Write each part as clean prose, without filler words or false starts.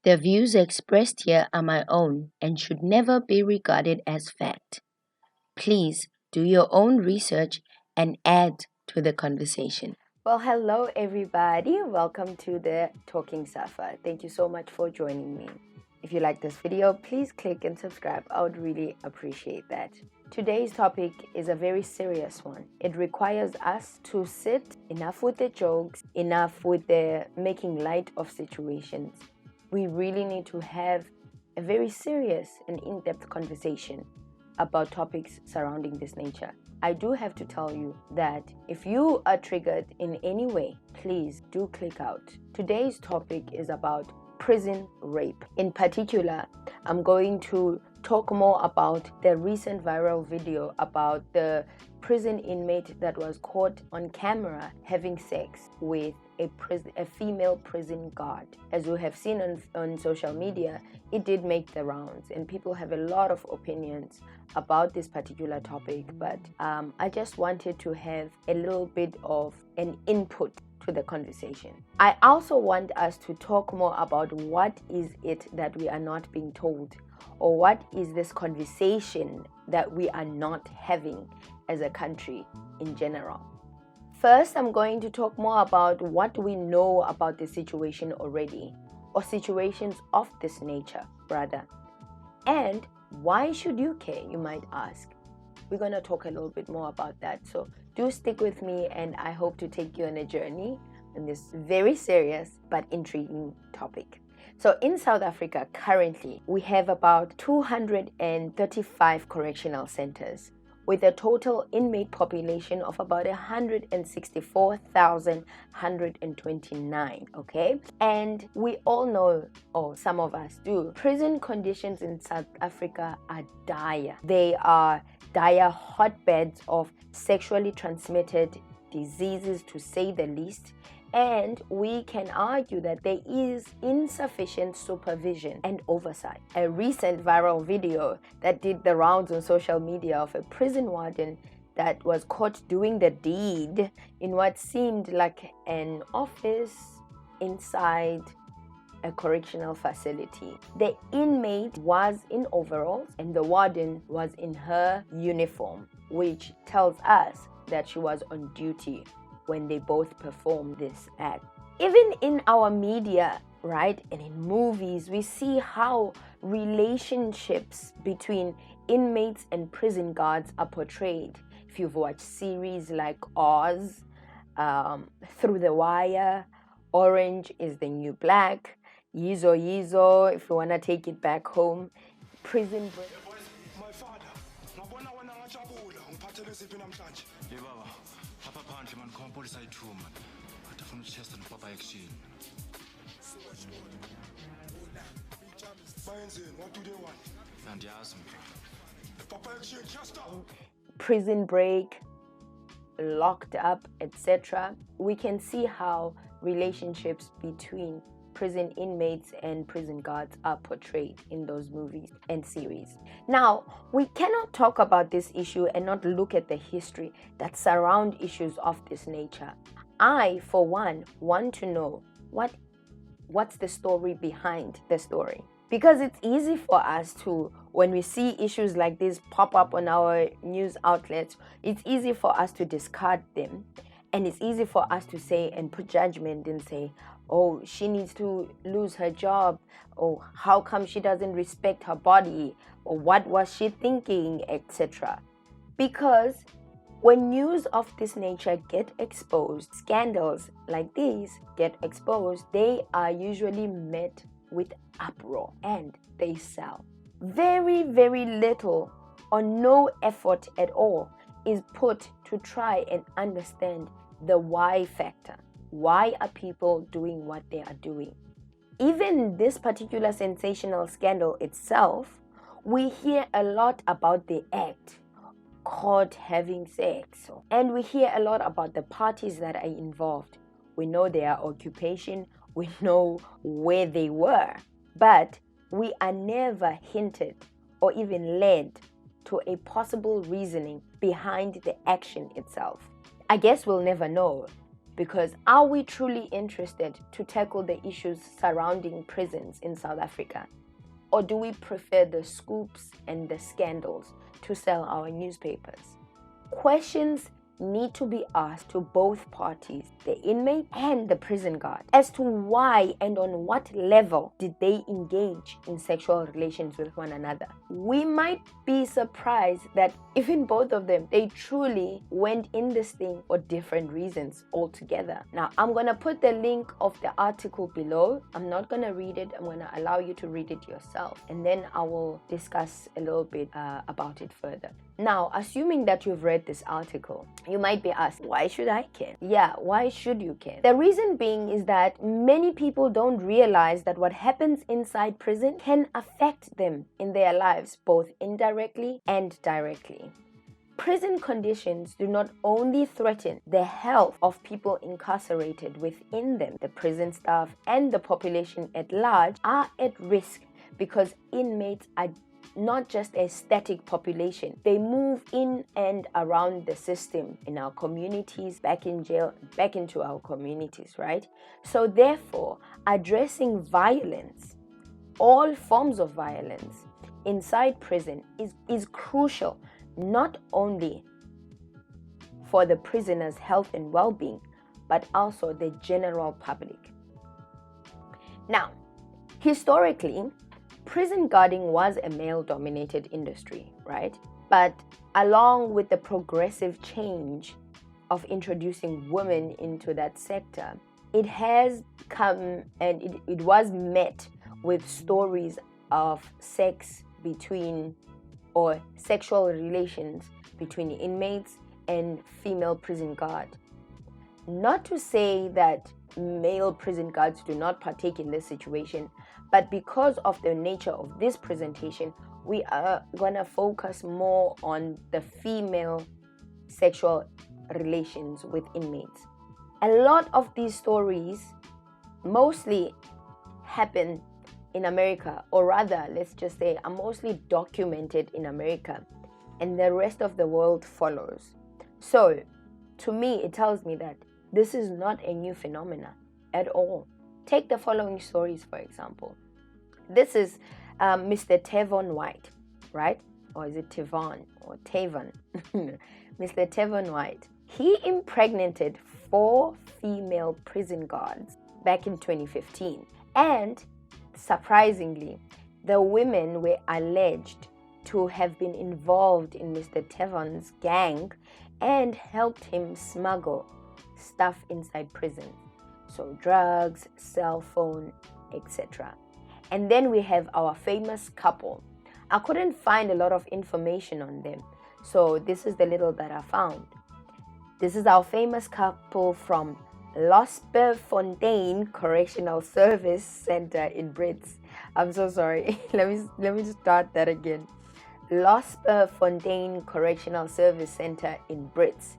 The views expressed here are my own and should never be regarded as fact. Please do your own research and add to the conversation. Well, hello everybody. Welcome to the Talking Safa. Thank you so much for joining me. If you like this video, please click and subscribe. I would really appreciate that. Today's topic is a very serious one. It requires us to sit, enough with the jokes, enough with the making light of situations. We really need to have a very serious and in-depth conversation about topics surrounding this nature. I do have to tell you that if you are triggered in any way, please do click out. Today's topic is about prison rape. In particular, I'm going to talk more about the recent viral video about the prison inmate that was caught on camera having sex with a female prison guard. As you have seen on social media, it did make the rounds and people have a lot of opinions about this particular topic, but I just wanted to have a little bit of an input to the conversation. I also want us to talk more about what is it that we are not being told, or what is this conversation that we are not having as a country in general. First, I'm going to talk more about what we know about the situation already, or situations of this nature, rather. And why should you care, you might ask? We're going to talk a little bit more about that. So do stick with me, and I hope to take you on a journey in this very serious but intriguing topic. So in South Africa, currently, we have about 235 correctional centers, with a total inmate population of about 164,129, okay? And we all know, or some of us do, prison conditions in South Africa are dire. They are dire hotbeds of sexually transmitted diseases, to say the least. And we can argue that there is insufficient supervision and oversight. A recent viral video that did the rounds on social media of a prison warden that was caught doing the deed in what seemed like an office inside a correctional facility. The inmate was in overalls and the warden was in her uniform, which tells us that she was on duty when they both perform this act. Even in our media, right, and in movies, we see how relationships between inmates and prison guards are portrayed. If you've watched series like Oz, Through the Wire, Orange is the New Black, Yizo Yizo, if you want to take it back home, Prison Break. Prison Break, Locked Up, etc. We can see how relationships between prison inmates and prison guards are portrayed in those movies and series. Now, we cannot talk about this issue and not look at the history that surround issues of this nature. I, for one, want to know what's the story behind the story. Because it's easy for us to, when we see issues like this pop up on our news outlets, it's easy for us to discard them. And it's easy for us to say and put judgment and say, oh, she needs to lose her job, or how come she doesn't respect her body, or what was she thinking, etc. Because when news of this nature get exposed, scandals like these get exposed, they are usually met with uproar and they sell. Very, very little or no effort at all is put to try and understand the why factor. Why are people doing what they are doing? Even this particular sensational scandal itself, we hear a lot about the act, caught having sex, and we hear a lot about the parties that are involved. We know their occupation, we know where they were, but we are never hinted or even led to a possible reasoning behind the action itself. I guess we'll never know Because are we truly interested to tackle the issues surrounding prisons in South Africa? Or do we prefer the scoops and the scandals to sell our newspapers? Questions need to be asked to both parties, the inmate and the prison guard, as to why and on what level did they engage in sexual relations with one another. We might be surprised that even both of them, they truly went in this thing for different reasons altogether. Now, I'm going to put the link of the article below. I'm not going to read it. I'm going to allow you to read it yourself. And then I will discuss a little bit about it further. Now, assuming that you've read this article, you might be asked, why should I care? Yeah, why should you care? The reason being is that many people don't realize that what happens inside prison can affect them in their lives, both indirectly and directly. Prison conditions do not only threaten the health of people incarcerated within them, the prison staff and the population at large are at risk because inmates are not just a static population. They move in and around the system, in our communities, back in jail, back into our communities, right? So therefore, addressing violence, all forms of violence inside prison is crucial, not only for the prisoner's health and well-being, but also the general public. Now, historically, prison guarding was a male-dominated industry, right? But along with the progressive change of introducing women into that sector, it has come and it was met with stories of sex between or sexual relations between inmates and female prison guard. Not to say that male prison guards do not partake in this situation, but because of the nature of this presentation, we are going to focus more on the female sexual relations with inmates. A lot of these stories mostly happen in America, or rather, let's just say, are mostly documented in America, and the rest of the world follows. So, to me, it tells me that this is not a new phenomenon at all. Take the following stories, for example. This is Mr. Tevon White, right? Or is it Tevon or Tavon? Mr. Tevon White. He impregnated 4 female prison guards back in 2015. And surprisingly, the women were alleged to have been involved in Mr. Tevon's gang and helped him smuggle stuff inside prison. So drugs, cell phone, etc. And then we have our famous couple. I couldn't find a lot of information on them, so this is the little that I found. This is our famous couple from Losperfontein Correctional Service Center in Brits. I'm so sorry. Let me start that again. Losperfontein Correctional Service Center in Brits.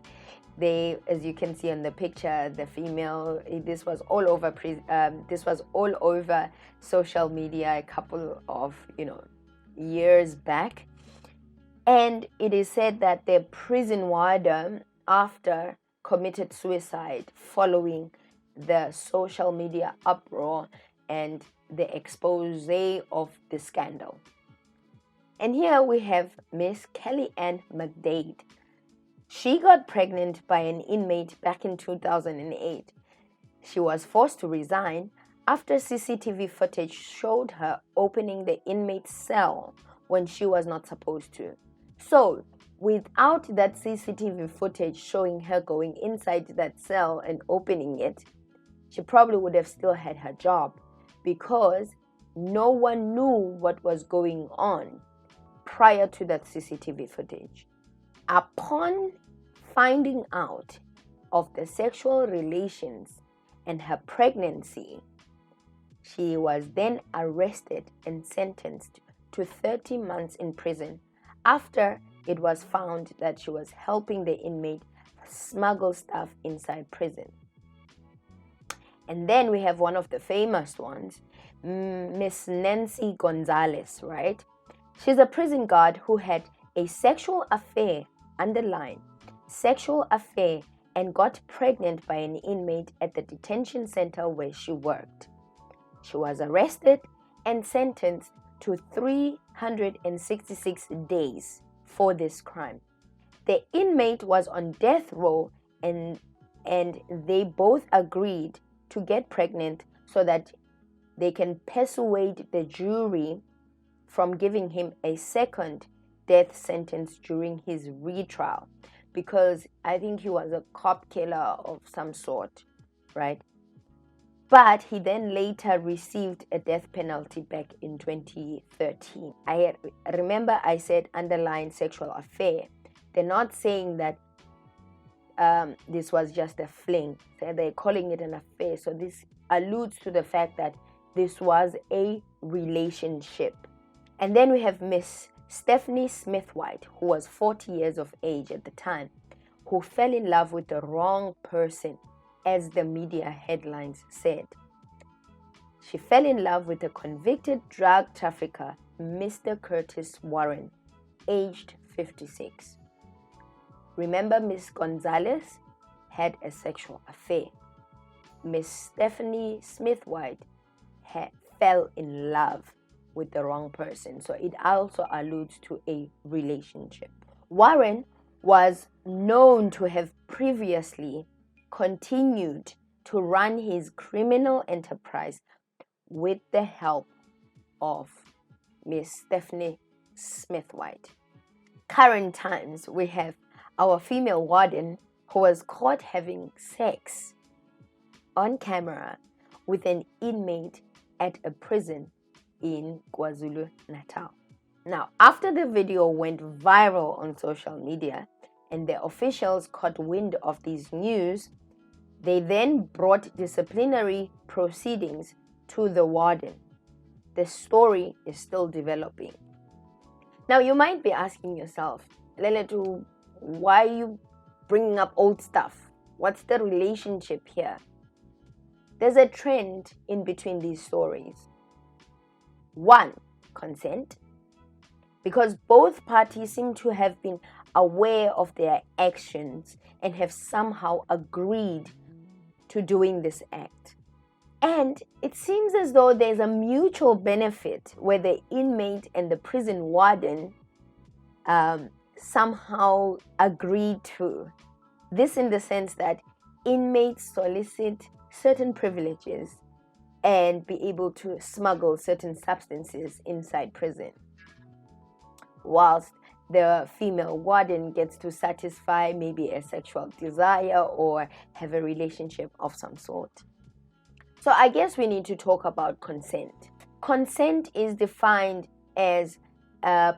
They, as you can see on the picture, the female, this was all over social media a couple of years back, and it is said that the prison warder after committed suicide following the social media uproar and the expose of the scandal. And here we have Miss Kelly Ann McDade. She got pregnant by an inmate back in 2008. She was forced to resign after CCTV footage showed her opening the inmate's cell when she was not supposed to. So, without that CCTV footage showing her going inside that cell and opening it, she probably would have still had her job because no one knew what was going on prior to that CCTV footage. Upon finding out of the sexual relations and her pregnancy, she was then arrested and sentenced to 30 months in prison after it was found that she was helping the inmate smuggle stuff inside prison. And then we have one of the famous ones, Miss Nancy Gonzalez, right? She's a prison guard who had a sexual affair, underline, sexual affair and got pregnant by an inmate at the detention center where she worked. She was arrested and sentenced to 366 days for this crime. The inmate was on death row and they both agreed to get pregnant so that they can persuade the jury from giving him a second death sentence during his retrial, because I think he was a cop killer of some sort, right? But he then later received a death penalty back in 2013. Remember I said underlying sexual affair. They're not saying that this was just a fling. They're calling it an affair. So this alludes to the fact that this was a relationship. And then we have Miss Stephanie Smith-White, who was 40 years of age at the time, who fell in love with the wrong person, as the media headlines said. She fell in love with a convicted drug trafficker, Mr. Curtis Warren, aged 56. Remember, Miss Gonzalez had a sexual affair. Miss Stephanie Smith-White fell in love with the wrong person. So it also alludes to a relationship. Warren was known to have previously continued to run his criminal enterprise with the help of Miss Stephanie Smith-White. Current times, we have our female warden who was caught having sex on camera with an inmate at a prison in KwaZulu-Natal. Now, after the video went viral on social media and the officials caught wind of these news, they then brought disciplinary proceedings to the warden. The story is still developing. Now, you might be asking yourself, Leletu, why are you bringing up old stuff? What's the relationship here? There's a trend in between these stories. One, consent, because both parties seem to have been aware of their actions and have somehow agreed to doing this act. And it seems as though there's a mutual benefit where the inmate and the prison warden somehow agreed to. This in the sense that inmates solicit certain privileges and be able to smuggle certain substances inside prison, whilst the female warden gets to satisfy maybe a sexual desire or have a relationship of some sort. So I guess we need to talk about consent. Consent is defined as a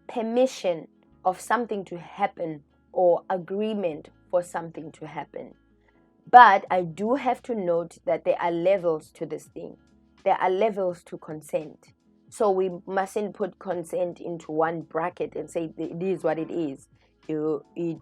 permission of something to happen or agreement for something to happen. But I do have to note that there are levels to this thing. There are levels to consent. So we mustn't put consent into one bracket and say it is what it is.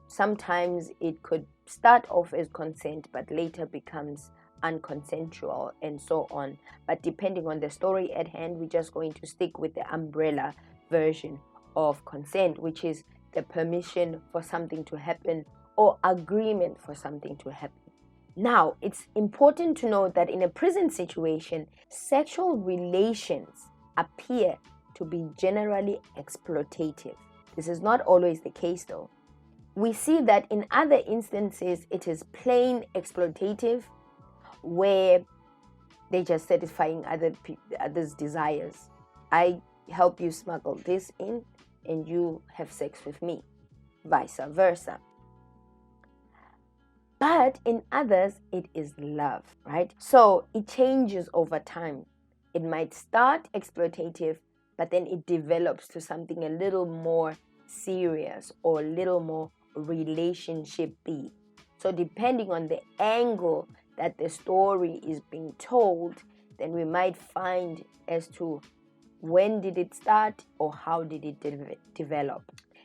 Sometimes it could start off as consent but later becomes unconsensual and so on. But depending on the story at hand, we're just going to stick with the umbrella version of consent, which is the permission for something to happen or agreement for something to happen. Now, it's important to note that in a prison situation, sexual relations appear to be generally exploitative. This is not always the case though. We see that in other instances, it is plain exploitative, where they're just satisfying others' desires. I help you smuggle this in and you have sex with me, vice versa. But in others, it is love, right? So it changes over time. It might start exploitative, but then it develops to something a little more serious or a little more relationship-y. So depending on the angle that the story is being told, then we might find as to when did it start or how did it develop.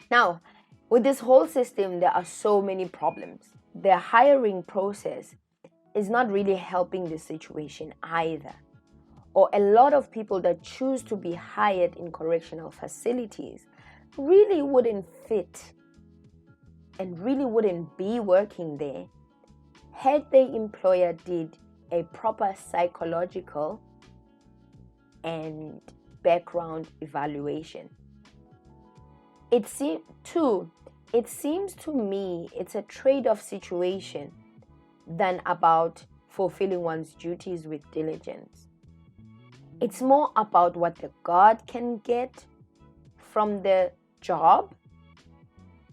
Now, with this whole system, there are so many problems. The hiring process is not really helping the situation either. Or a lot of people that choose to be hired in correctional facilities really wouldn't fit and really wouldn't be working there had the employer did a proper psychological and background evaluation. It seems to me it's a trade-off situation than about fulfilling one's duties with diligence. It's more about what the guard can get from the job,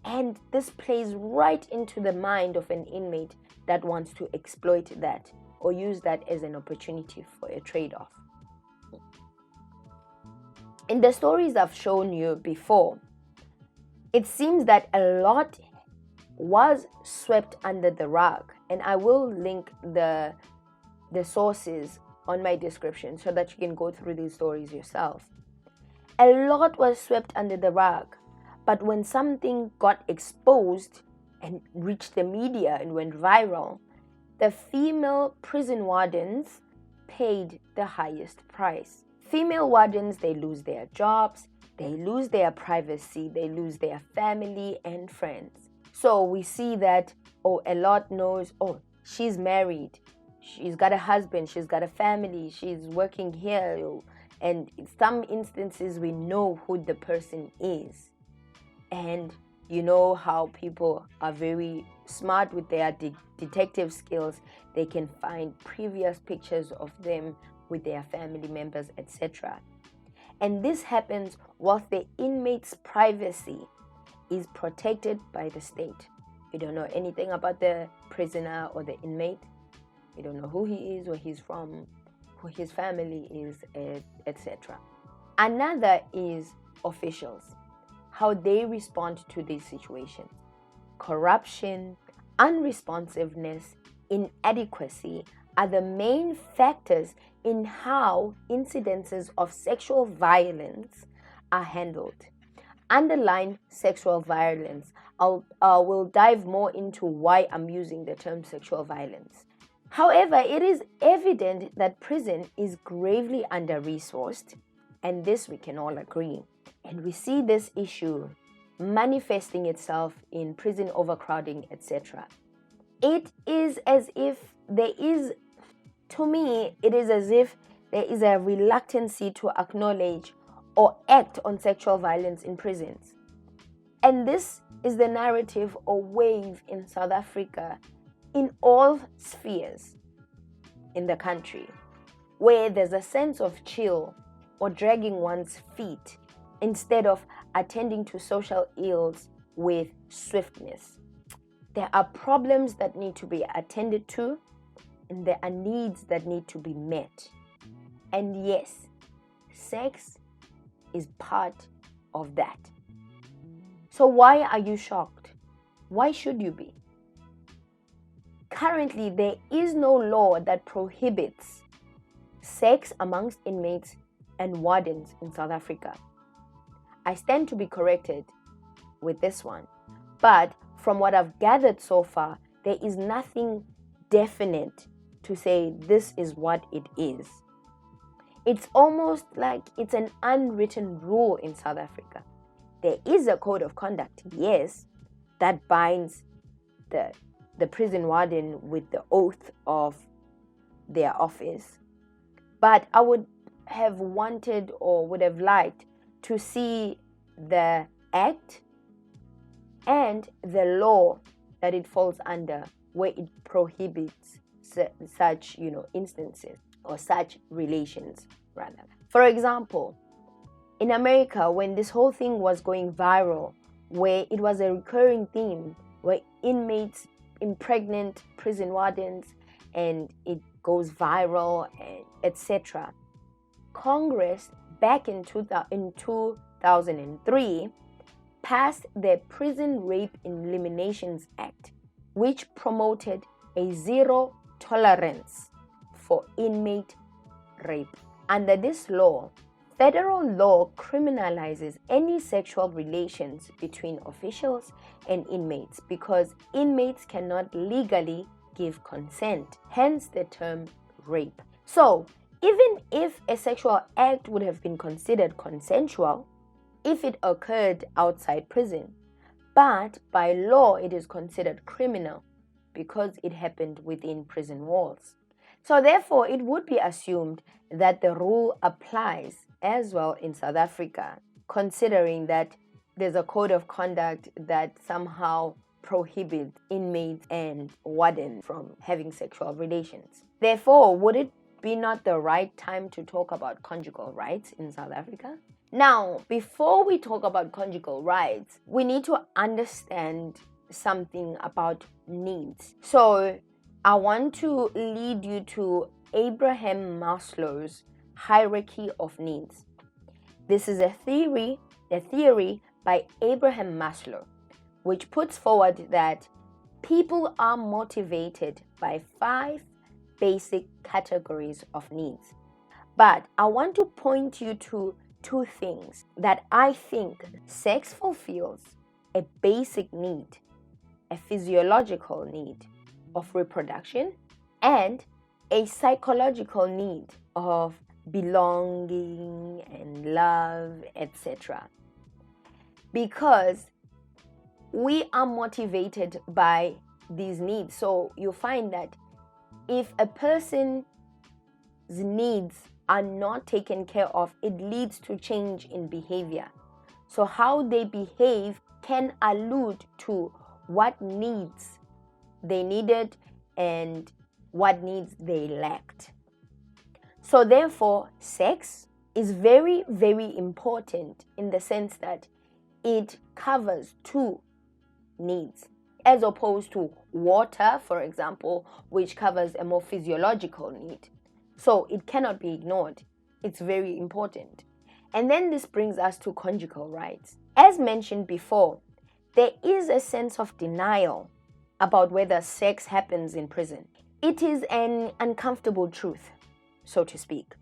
and this plays right into the mind of an inmate that wants to exploit that or use that as an opportunity for a trade-off. In the stories I've shown you before, it seems that a lot was swept under the rug, and I will link the sources on my description so that you can go through these stories yourself. A lot was swept under the rug, but when something got exposed and reached the media and went viral, the female prison wardens paid the highest price. Female wardens, they lose their jobs, they lose their privacy, they lose their family and friends. So we see that, a lot knows, she's married, she's got a husband, she's got a family, she's working here. And in some instances, we know who the person is. And you know how people are very smart with their detective skills. They can find previous pictures of them with their family members, etc. And this happens whilst the inmate's privacy is protected by the state. You don't know anything about the prisoner or the inmate. You don't know who he is, where he's from, who his family is, etc. Another is officials, how they respond to these situations. Corruption, unresponsiveness, inadequacy are the main factors in how incidences of sexual violence are handled. Underline sexual violence. We'll dive more into why I'm using the term sexual violence. However, it is evident that prison is gravely under-resourced, and this we can all agree. And we see this issue manifesting itself in prison overcrowding, etc. It is as if there is a reluctancy to acknowledge or act on sexual violence in prisons. And this is the narrative or wave in South Africa in all spheres in the country, where there's a sense of chill or dragging one's feet instead of attending to social ills with swiftness. There are problems that need to be attended to, and there are needs that need to be met. And yes, sex is part of that. So why are you shocked? Why should you be? Currently, there is no law that prohibits sex amongst inmates and wardens in South Africa. I stand to be corrected with this one, but from what I've gathered so far, there is nothing definite to say this is what it is. It's almost like it's an unwritten rule in South Africa. There is a code of conduct, yes, that binds the prison warden with the oath of their office. But I would have wanted or would have liked to see the act and the law that it falls under, where it prohibits such instances or such relations rather. For example, in America, when this whole thing was going viral, where it was a recurring theme, where inmates impregnate prison wardens and it goes viral, etc. Congress back in 2003 passed the Prison Rape Eliminations Act, which promoted a zero tolerance for inmate rape. Under this law, federal law criminalizes any sexual relations between officials and inmates because inmates cannot legally give consent, hence the term rape. So, even if a sexual act would have been considered consensual if it occurred outside prison, but by law it is considered criminal because it happened within prison walls. So therefore, it would be assumed that the rule applies as well in South Africa, considering that there's a code of conduct that somehow prohibits inmates and wardens from having sexual relations. Therefore, would it be not the right time to talk about conjugal rights in South Africa? Now, before we talk about conjugal rights, we need to understand something about needs. So, I want to lead you to Abraham Maslow's hierarchy of needs. This is a theory by Abraham Maslow, which puts forward that people are motivated by 5 basic categories of needs. But I want to point you to 2 things that I think sex fulfills: a basic need, a physiological need of reproduction, and a psychological need of belonging and love, etc. Because we are motivated by these needs. So you find that if a person's needs are not taken care of, it leads to change in behavior. So how they behave can allude to what needs they needed and what needs they lacked. So therefore, sex is very, very important in the sense that it covers 2 needs, as opposed to water, for example, which covers a more physiological need. So it cannot be ignored. It's very important. And then this brings us to conjugal rights. As mentioned before, there is a sense of denial about whether sex happens in prison. It is an uncomfortable truth, so to speak,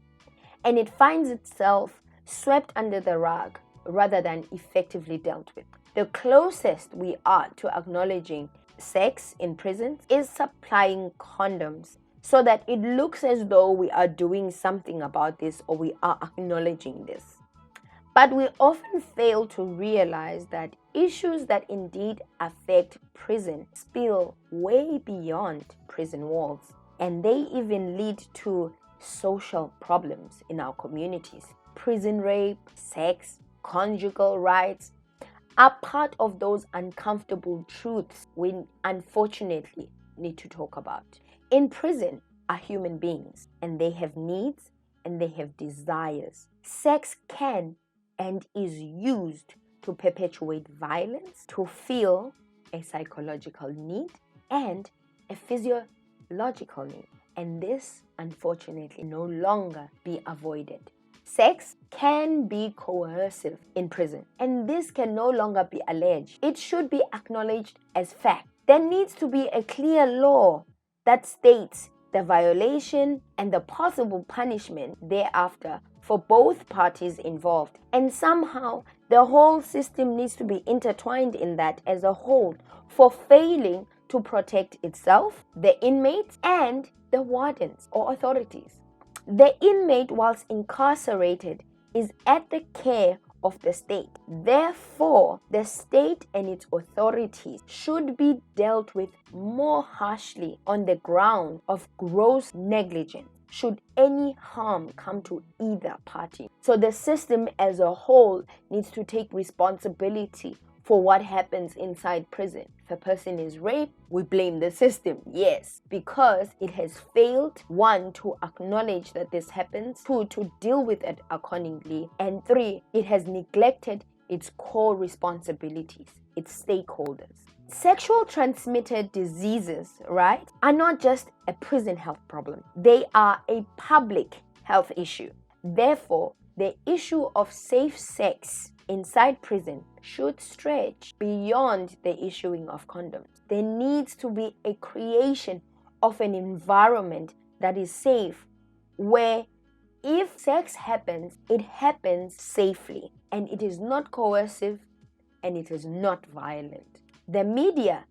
and it finds itself swept under the rug rather than effectively dealt with. The closest we are to acknowledging sex in prisons is supplying condoms, so that it looks as though we are doing something about this or we are acknowledging this. But we often fail to realize that issues that indeed affect prison spill way beyond prison walls, and they even lead to social problems in our communities. Prison rape, sex, conjugal rights are part of those uncomfortable truths we unfortunately need to talk about. In prison are human beings, and they have needs and they have desires. Sex can and is used to perpetuate violence, to fill a psychological need and a physiological need. And this, unfortunately, no longer be avoided. Sex can be coercive in prison, and this can no longer be alleged. It should be acknowledged as fact. There needs to be a clear law that states the violation and the possible punishment thereafter for both parties involved. And somehow the whole system needs to be intertwined in that as a whole for failing to protect itself, the inmates, and the wardens or authorities. The inmate, whilst incarcerated, is at the care of the state. Therefore, the state and its authorities should be dealt with more harshly on the ground of gross negligence should any harm come to either party. So the system as a whole needs to take responsibility for what happens inside prison. If a person is raped, we blame the system, yes, because it has failed, 1, to acknowledge that this happens, 2, to deal with it accordingly, and 3, it has neglected its core responsibilities, its stakeholders. Sexual transmitted diseases, right, are not just a prison health problem. They are a public health issue. Therefore, the issue of safe sex inside prison should stretch beyond the issuing of condoms. There needs to be a creation of an environment that is safe, where if sex happens, it happens safely, and it is not coercive, and it is not violent. The media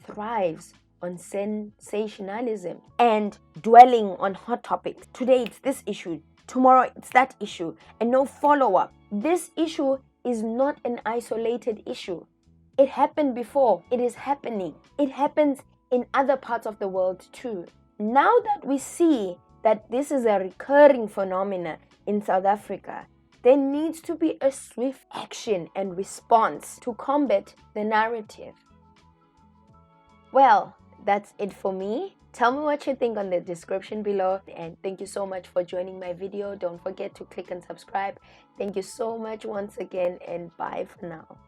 thrives on sensationalism and dwelling on hot topics. Today it's this issue, tomorrow it's that issue, and no follow-up. This issue is not an isolated issue. It happened before. It is happening. It happens in other parts of the world too. Now that we see that this is a recurring phenomenon in South Africa, there needs to be a swift action and response to combat the narrative. Well, that's it for me. Tell me what you think on the description below, and thank you so much for joining my video. Don't forget to click and subscribe. Thank you so much once again, and bye for now.